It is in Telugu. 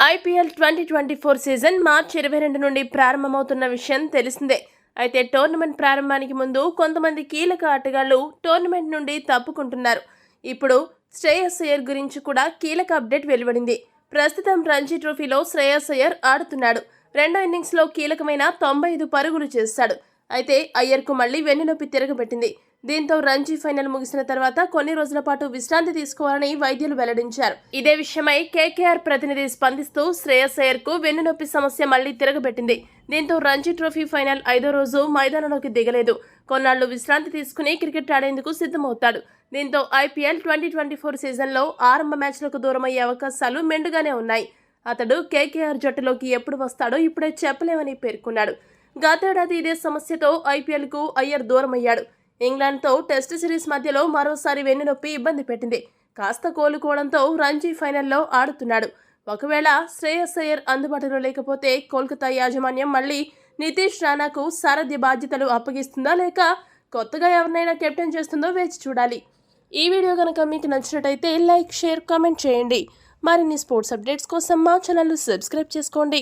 ఐపీఎల్ 2024 సీజన్ మార్చి 22 నుండి ప్రారంభమవుతున్న విషయం తెలిసిందే. అయితే టోర్నమెంట్ ప్రారంభానికి ముందు కొంతమంది కీలక ఆటగాళ్లు టోర్నమెంట్ నుండి తప్పుకుంటున్నారు. ఇప్పుడు శ్రేయస్ అయ్యర్ గురించి కూడా కీలక అప్డేట్ వెలువడింది. ప్రస్తుతం రంజీ ట్రోఫీలో శ్రేయస్ అయ్యర్ ఆడుతున్నాడు. రెండో ఇన్నింగ్స్లో కీలకమైన 95 పరుగులు చేశాడు. అయితే అయ్యర్కు మళ్లీ వెన్నునొప్పి తిరగబెట్టింది. దీంతో రంజీ ఫైనల్ ముగిసిన తర్వాత కొన్ని రోజుల పాటు విశ్రాంతి తీసుకోవాలని వైద్యులు వెల్లడించారు. ఇదే విషయమై కేకేఆర్ ప్రతినిధి స్పందిస్తూ శ్రేయస్ అయ్యర్కు వెన్నునొప్పి సమస్య మళ్లీ తిరగబెట్టింది. దీంతో రంజీ ట్రోఫీ ఫైనల్ 5వ రోజు మైదానంలోకి దిగలేదు. కొన్నాళ్లు విశ్రాంతి తీసుకుని క్రికెట్ ఆడేందుకు సిద్ధమవుతాడు. దీంతో ఐపీఎల్ 2024 సీజన్లో ఆరంభ మ్యాచ్లకు దూరమయ్యే అవకాశాలు మెండుగానే ఉన్నాయి. అతడు కేకేఆర్ జట్టులోకి ఎప్పుడు వస్తాడో ఇప్పుడే చెప్పలేమని పేర్కొన్నాడు. గతేడాది ఇదే సమస్యతో ఐపీఎల్కు అయ్యర్ దూరమయ్యాడు. ఇంగ్లాండ్తో టెస్ట్ సిరీస్ మధ్యలో మరోసారి వెన్నునొప్పి ఇబ్బంది పెట్టింది. కాస్త కోలుకోవడంతో రంజీ ఫైనల్లో ఆడుతున్నాడు. ఒకవేళ శ్రేయస్ అయ్యర్ అందుబాటులో లేకపోతే కోల్కతా యాజమాన్యం మళ్లీ నితీష్ రాణాకు సారథ్య బాధ్యతలు అప్పగిస్తుందా లేక కొత్తగా ఎవరినైనా కెప్టెన్ చేస్తుందో వేచి చూడాలి. ఈ వీడియో కనుక మీకు నచ్చినట్టయితే లైక్, షేర్, కామెంట్ చేయండి. మరిన్ని స్పోర్ట్స్ అప్డేట్స్ కోసం మా ఛానల్ సబ్స్క్రైబ్ చేసుకోండి.